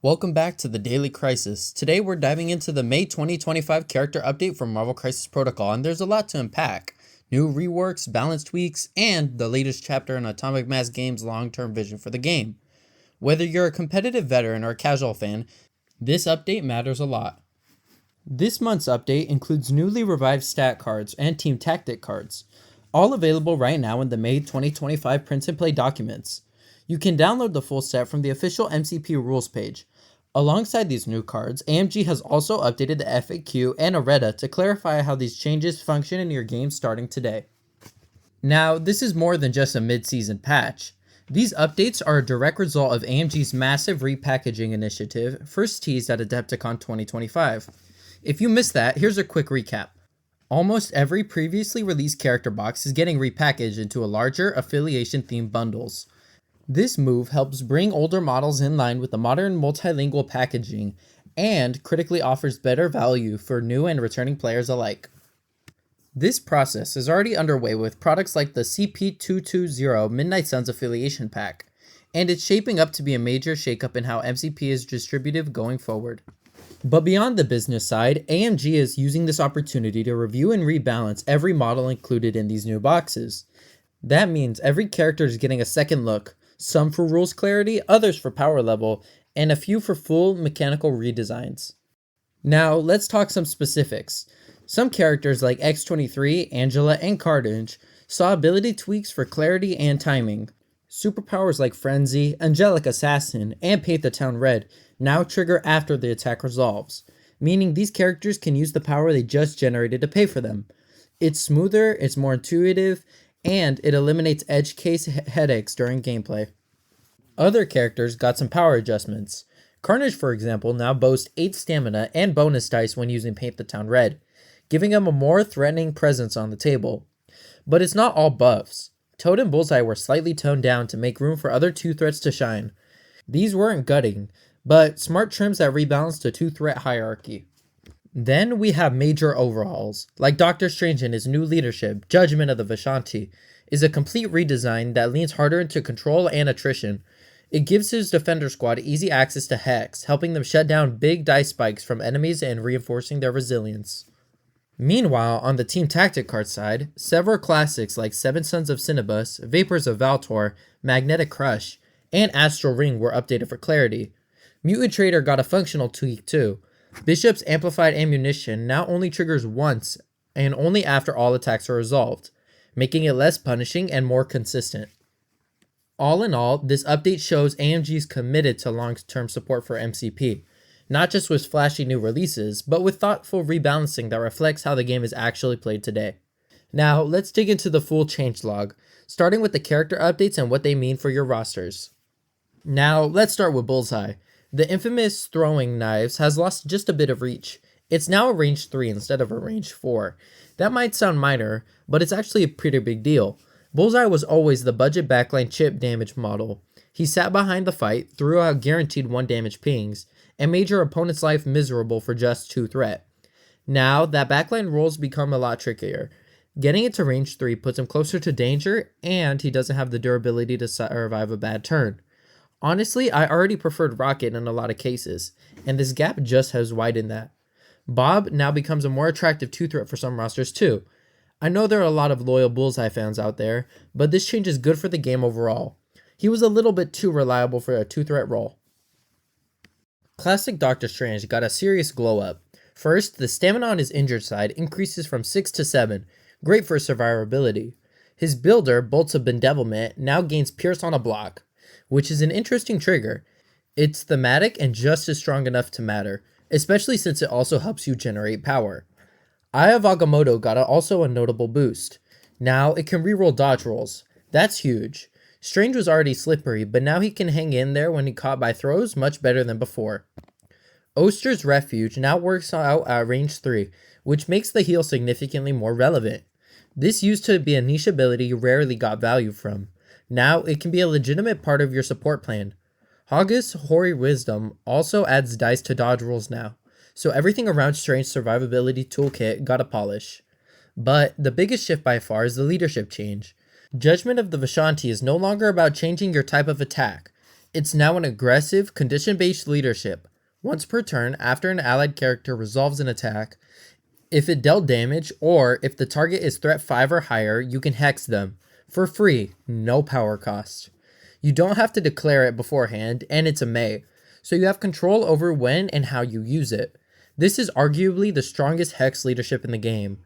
Welcome back to the Daily Crisis. Today we're diving into the May 2025 character update from Marvel Crisis Protocol, and there's a lot to unpack. New reworks, balance tweaks, and the latest chapter in Atomic Mass Games' long-term vision for the game. Whether you're a competitive veteran or a casual fan, this update matters a lot. This month's update includes newly revived stat cards and team tactic cards, all available right now in the May 2025 print and play documents. You can download the full set from the official MCP rules page. Alongside these new cards, AMG has also updated the FAQ and Errata to clarify how these changes function in your game starting today. Now, this is more than just a mid-season patch. These updates are a direct result of AMG's massive repackaging initiative, first teased at AdeptiCon 2025. If you missed that, here's a quick recap. Almost every previously released character box is getting repackaged into a larger affiliation-themed bundles. This move helps bring older models in line with the modern multilingual packaging and critically offers better value for new and returning players alike. This process is already underway with products like the CP220 Midnight Suns Affiliation Pack, and it's shaping up to be a major shakeup in how MCP is distributive going forward. But beyond the business side, AMG is using this opportunity to review and rebalance every model included in these new boxes. That means every character is getting a second look, some for rules clarity, others for power level, and a few for full mechanical redesigns. Now, let's talk some specifics. Some characters like X-23, Angela, and Carnage saw ability tweaks for clarity and timing. Superpowers like Frenzy, Angelic Assassin, and Paint the Town Red now trigger after the attack resolves, meaning these characters can use the power they just generated to pay for them. It's smoother, it's more intuitive, and it eliminates edge case headaches during gameplay. Other characters got some power adjustments. Carnage, for example, now boasts 8 stamina and bonus dice when using Paint the Town Red, giving him a more threatening presence on the table. But it's not all buffs. Toad and Bullseye were slightly toned down to make room for other 2 threats to shine. These weren't gutting, but smart trims that rebalanced the 2-threat hierarchy. Then we have major overhauls, like Doctor Strange and his new leadership, Judgment of the Vishanti, is a complete redesign that leans harder into control and attrition. It gives his defender squad easy access to Hex, helping them shut down big dice spikes from enemies and reinforcing their resilience. Meanwhile, on the Team Tactic card side, several classics like Seven Sons of Cinnabus, Vapors of Valtor, Magnetic Crush, and Astral Ring were updated for clarity. Mutant Trader got a functional tweak too. Bishop's Amplified Ammunition now only triggers once and only after all attacks are resolved, making it less punishing and more consistent. All in all, this update shows AMG is committed to long-term support for MCP, not just with flashy new releases, but with thoughtful rebalancing that reflects how the game is actually played today. Now, let's dig into the full changelog, starting with the character updates and what they mean for your rosters. Now, let's start with Bullseye. The infamous throwing knives has lost just a bit of reach. It's now a range 3 instead of a range 4. That might sound minor, but it's actually a pretty big deal. Bullseye was always the budget backline chip damage model. He sat behind the fight, threw out guaranteed 1 damage pings, and made your opponent's life miserable for just 2 threat. Now, that backline role's become a lot trickier. Getting it to range 3 puts him closer to danger, and he doesn't have the durability to survive a bad turn. Honestly, I already preferred Rocket in a lot of cases, and this gap just has widened that. Bob now becomes a more attractive 2-threat for some rosters too. I know there are a lot of loyal Bullseye fans out there, but this change is good for the game overall. He was a little bit too reliable for a 2-threat role. Classic Doctor Strange got a serious glow up. First, the stamina on his injured side increases from 6 to 7, great for survivability. His builder, Bolts of Bedevilment, now gains Pierce on a block, which is an interesting trigger. It's thematic and just as strong enough to matter, especially since it also helps you generate power. Eye of Agamotto got also a notable boost. Now it can reroll dodge rolls. That's huge. Strange was already slippery, but now he can hang in there when he caught by throws much better than before. Oster's Refuge now works out at range 3, which makes the heal significantly more relevant. This used to be a niche ability you rarely got value from. Now it can be a legitimate part of your support plan. Hoggus Hoary Wisdom also adds dice to dodge rolls now, so everything around Strange's survivability toolkit got a polish. But the biggest shift by far is the leadership change. Judgment of the Vishanti is no longer about changing your type of attack. It's now an aggressive, condition-based leadership. Once per turn, after an allied character resolves an attack, if it dealt damage or if the target is threat 5 or higher, you can hex them. For free, no power cost. You don't have to declare it beforehand, and it's a May, so you have control over when and how you use it. This is arguably the strongest hex leadership in the game.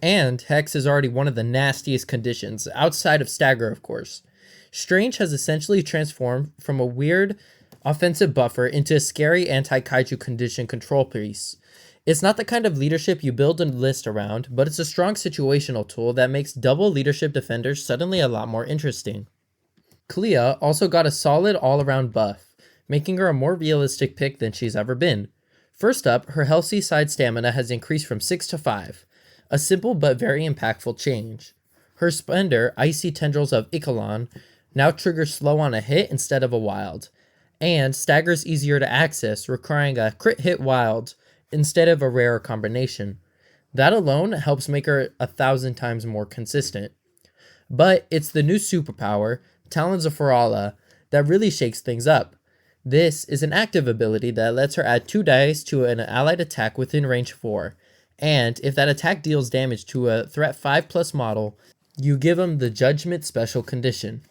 And hex is already one of the nastiest conditions, outside of stagger of course. Strange has essentially transformed from a weird offensive buffer into a scary anti-kaiju condition control piece. It's not the kind of leadership you build a list around, but it's a strong situational tool that makes double leadership defenders suddenly a lot more interesting. Clea also got a solid all-around buff, making her a more realistic pick than she's ever been. First up, her healthy side stamina has increased from 6 to 5, a simple but very impactful change. Her spender, Icy Tendrils of Ichalon, now triggers slow on a hit instead of a wild, and staggers easier to access, requiring a crit hit wild instead of a rarer combination. That alone helps make her 1,000 times more consistent. But it's the new superpower, Talons of Ferala, that really shakes things up. This is an active ability that lets her add 2 dice to an allied attack within range 4, and if that attack deals damage to a threat 5+ model, you give them the Judgment special condition.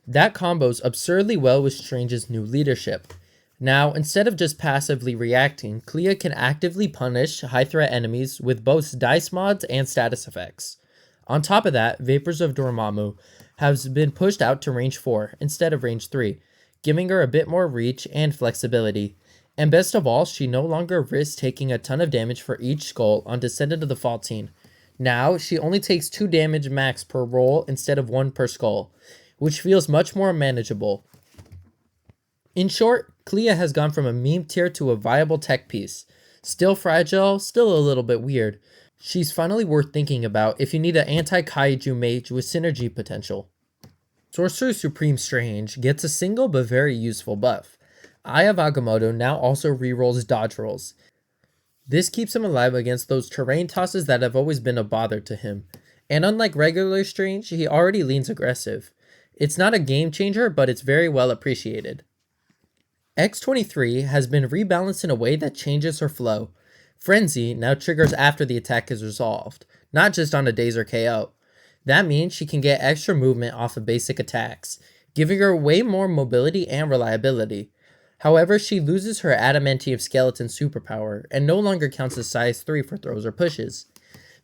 That combos absurdly well with Strange's new leadership. Now, instead of just passively reacting, Clea can actively punish high-threat enemies with both dice mods and status effects. On top of that, Vapors of Dormammu has been pushed out to range 4 instead of range 3, giving her a bit more reach and flexibility. And best of all, she no longer risks taking a ton of damage for each skull on Descendant of the Faultine. Now, she only takes 2 damage max per roll instead of 1 per skull, which feels much more manageable. In short, Clea has gone from a meme tier to a viable tech piece. Still fragile, still a little bit weird. She's finally worth thinking about if you need an anti-kaiju mage with synergy potential. Sorcerer Supreme Strange gets a single but very useful buff. Eye of Agamotto now also rerolls dodge rolls. This keeps him alive against those terrain tosses that have always been a bother to him. And unlike regular Strange, he already leans aggressive. It's not a game changer, but it's very well appreciated. X-23 has been rebalanced in a way that changes her flow. Frenzy now triggers after the attack is resolved, not just on a daze or KO. That means she can get extra movement off of basic attacks, giving her way more mobility and reliability. However, she loses her Adamantium Skeleton superpower and no longer counts as size 3 for throws or pushes.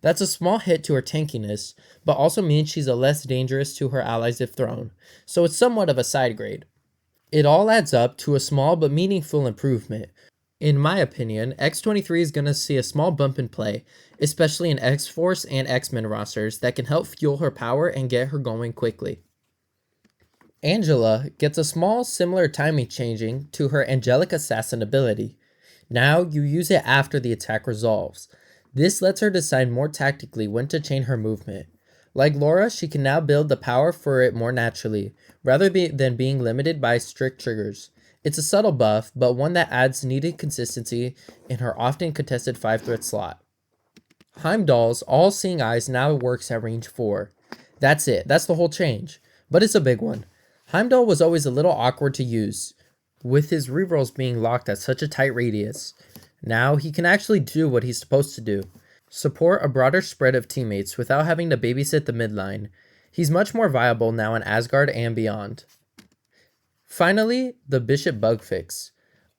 That's a small hit to her tankiness, but also means she's a less dangerous to her allies if thrown, so it's somewhat of a side grade. It all adds up to a small but meaningful improvement. In my opinion, X-23 is going to see a small bump in play, especially in X-Force and X-Men rosters that can help fuel her power and get her going quickly. Angela gets a small similar timing changing to her Angelic Assassin ability. Now you use it after the attack resolves. This lets her decide more tactically when to chain her movement. Like Laura, she can now build the power for it more naturally, rather than being limited by strict triggers. It's a subtle buff, but one that adds needed consistency in her often contested 5-threat slot. Heimdall's All-Seeing Eyes now works at range 4. That's it, that's the whole change. But it's a big one. Heimdall was always a little awkward to use, with his rerolls being locked at such a tight radius. Now he can actually do what he's supposed to do. Support a broader spread of teammates without having to babysit the midline. He's much more viable now in Asgard and beyond. Finally, the Bishop bug fix.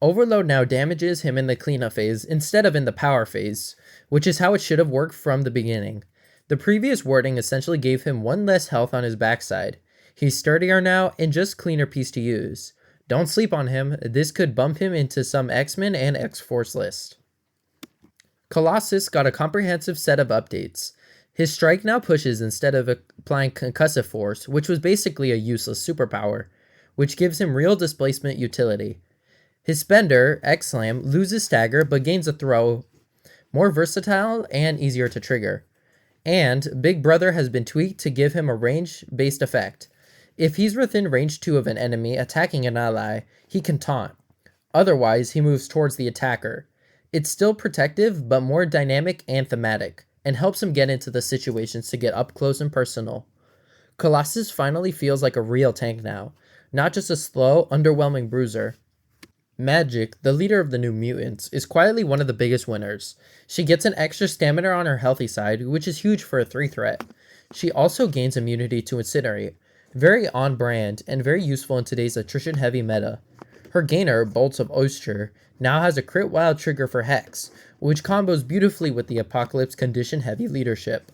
Overload now damages him in the cleanup phase instead of in the power phase, which is how it should have worked from the beginning. The previous wording essentially gave him 1 less health on his backside. He's sturdier now and just cleaner piece to use. Don't sleep on him, this could bump him into some X-Men and X-Force list. Colossus got a comprehensive set of updates. His strike now pushes instead of applying concussive force, which was basically a useless superpower, which gives him real displacement utility. His spender, X-Slam, loses stagger but gains a throw, more versatile and easier to trigger. And Big Brother has been tweaked to give him a range-based effect. If he's within range 2 of an enemy attacking an ally, he can taunt. Otherwise, he moves towards the attacker. It's still protective, but more dynamic and thematic, and helps him get into the situations to get up close and personal. Colossus finally feels like a real tank now. not just a slow, underwhelming bruiser. Magic, the leader of the New Mutants, is quietly one of the biggest winners. She gets an extra stamina on her healthy side, which is huge for a 3 threat. She also gains immunity to Incinerate, very on brand and very useful in today's attrition heavy meta. Her gainer, Bolts of Oyster, now has a crit wild trigger for Hex, which combos beautifully with the Apocalypse condition heavy leadership.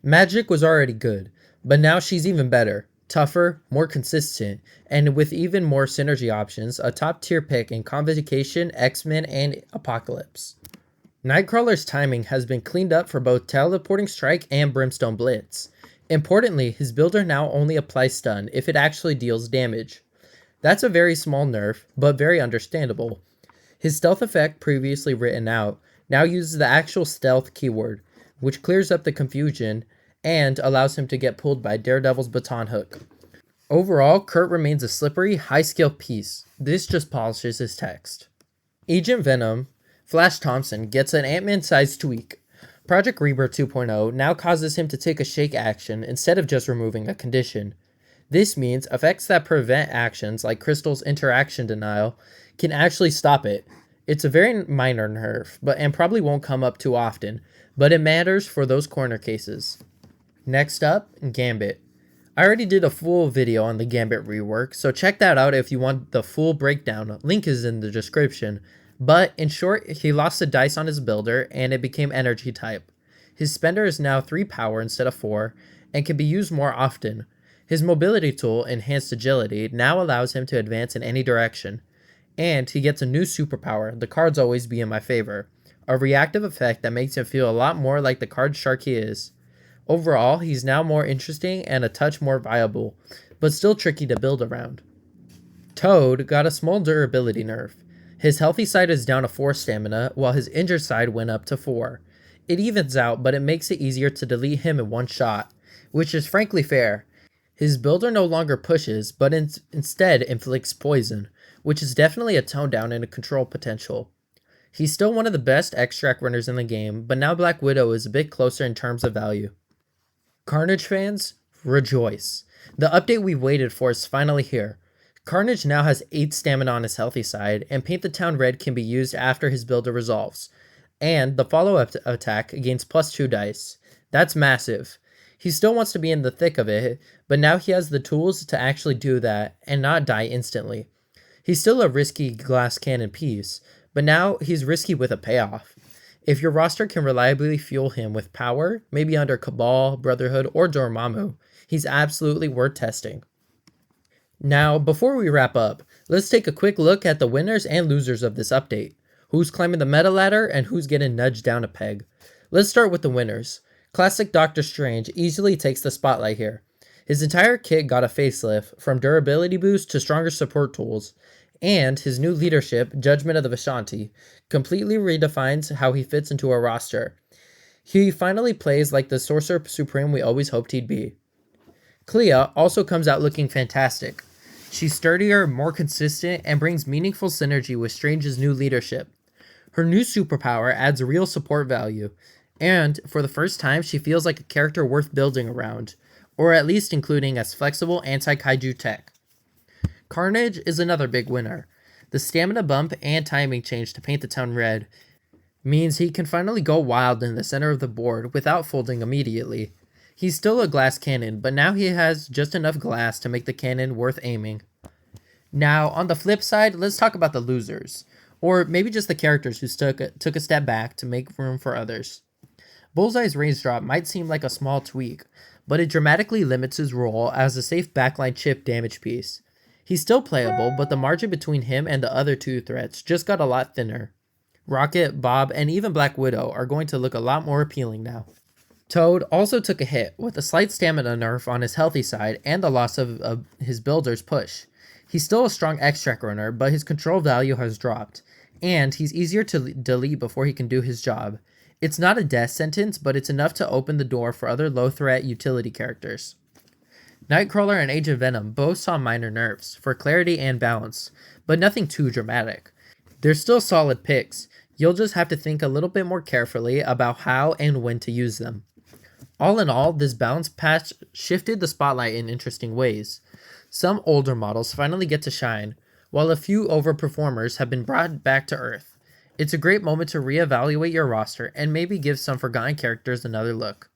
Magic was already good, but now she's even better, tougher, more consistent, and with even more synergy options, a top tier pick in Convocation, X-Men, and Apocalypse. Nightcrawler's timing has been cleaned up for both Teleporting Strike and Brimstone Blitz. Importantly, his builder now only applies stun if it actually deals damage. That's a very small nerf, but very understandable. His stealth effect, previously written out, now uses the actual stealth keyword, which clears up the confusion and allows him to get pulled by Daredevil's baton hook. Overall, Kurt remains a slippery, high-skill piece. This just polishes his text. Agent Venom, Flash Thompson, gets an Ant-Man-sized tweak. Project Rebirth 2.0 now causes him to take a shake action instead of just removing a condition. This means effects that prevent actions like Crystal's interaction denial can actually stop it. It's a very minor nerf, and probably won't come up too often, but it matters for those corner cases. Next up, Gambit. I already did a full video on the Gambit rework, so check that out if you want the full breakdown. Link is in the description. But in short, he lost a dice on his builder and it became energy type. His spender is now 3 power instead of 4 and can be used more often. His mobility tool, Enhanced Agility, now allows him to advance in any direction. And he gets a new superpower, the cards always be in my favor, a reactive effect that makes him feel a lot more like the card shark he is. Overall, he's now more interesting and a touch more viable, but still tricky to build around. Toad got a small durability nerf. His healthy side is down to 4 stamina, while his injured side went up to 4. It evens out, but it makes it easier to delete him in one shot, which is frankly fair. His builder no longer pushes, but instead inflicts poison, which is definitely a tone down in a control potential. He's still one of the best extract runners in the game, but now Black Widow is a bit closer in terms of value. Carnage fans, rejoice. The update we waited for is finally here. Carnage now has 8 stamina on his healthy side, and Paint the Town Red can be used after his builder resolves. And the follow-up attack gains +2 dice. That's massive. He still wants to be in the thick of it, but now he has the tools to actually do that and not die instantly. He's still a risky glass cannon piece, but now he's risky with a payoff. If your roster can reliably fuel him with power, maybe under Cabal, Brotherhood, or Dormammu, he's absolutely worth testing. Now, before we wrap up, let's take a quick look at the winners and losers of this update. Who's climbing the meta ladder and who's getting nudged down a peg. Let's start with the winners. Classic Doctor Strange easily takes the spotlight here. His entire kit got a facelift, from durability boost to stronger support tools, and his new leadership, Judgment of the Vishanti, completely redefines how he fits into a roster. He finally plays like the Sorcerer Supreme we always hoped he'd be. Clea also comes out looking fantastic. She's sturdier, more consistent, and brings meaningful synergy with Strange's new leadership. Her new superpower adds real support value, and for the first time she feels like a character worth building around, or at least including as flexible anti-kaiju tech. Carnage is another big winner. The stamina bump and timing change to Paint the Town Red means he can finally go wild in the center of the board without folding immediately. He's still a glass cannon, but now he has just enough glass to make the cannon worth aiming. Now, on the flip side, let's talk about the losers, or maybe just the characters who took a step back to make room for others. Bullseye's range drop might seem like a small tweak, but it dramatically limits his role as a safe backline chip damage piece. He's still playable, but the margin between him and the other 2 threats just got a lot thinner. Rocket, Bob, and even Black Widow are going to look a lot more appealing now. Toad also took a hit, with a slight stamina nerf on his healthy side and the loss of his builder's push. He's still a strong extract runner, but his control value has dropped, and he's easier to delete before he can do his job. It's not a death sentence, but it's enough to open the door for other low-threat utility characters. Nightcrawler and Agent Venom both saw minor nerfs, for clarity and balance, but nothing too dramatic. They're still solid picks. You'll just have to think a little bit more carefully about how and when to use them. All in all, this balance patch shifted the spotlight in interesting ways. Some older models finally get to shine, while a few overperformers have been brought back to earth. It's a great moment to reevaluate your roster and maybe give some forgotten characters another look.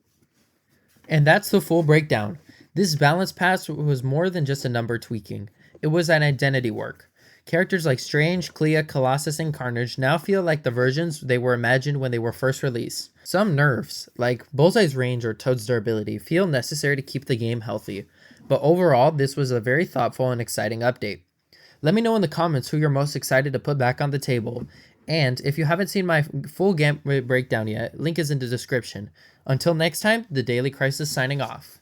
And that's the full breakdown. This balance patch was more than just a number tweaking. It was an identity work. Characters like Strange, Clea, Colossus, and Carnage now feel like the versions they were imagined when they were first released. Some nerfs, like Bullseye's range or Toad's durability, feel necessary to keep the game healthy. But overall, this was a very thoughtful and exciting update. Let me know in the comments who you're most excited to put back on the table. And if you haven't seen my full Gambit breakdown yet, link is in the description. Until next time, the Daily Crisis signing off.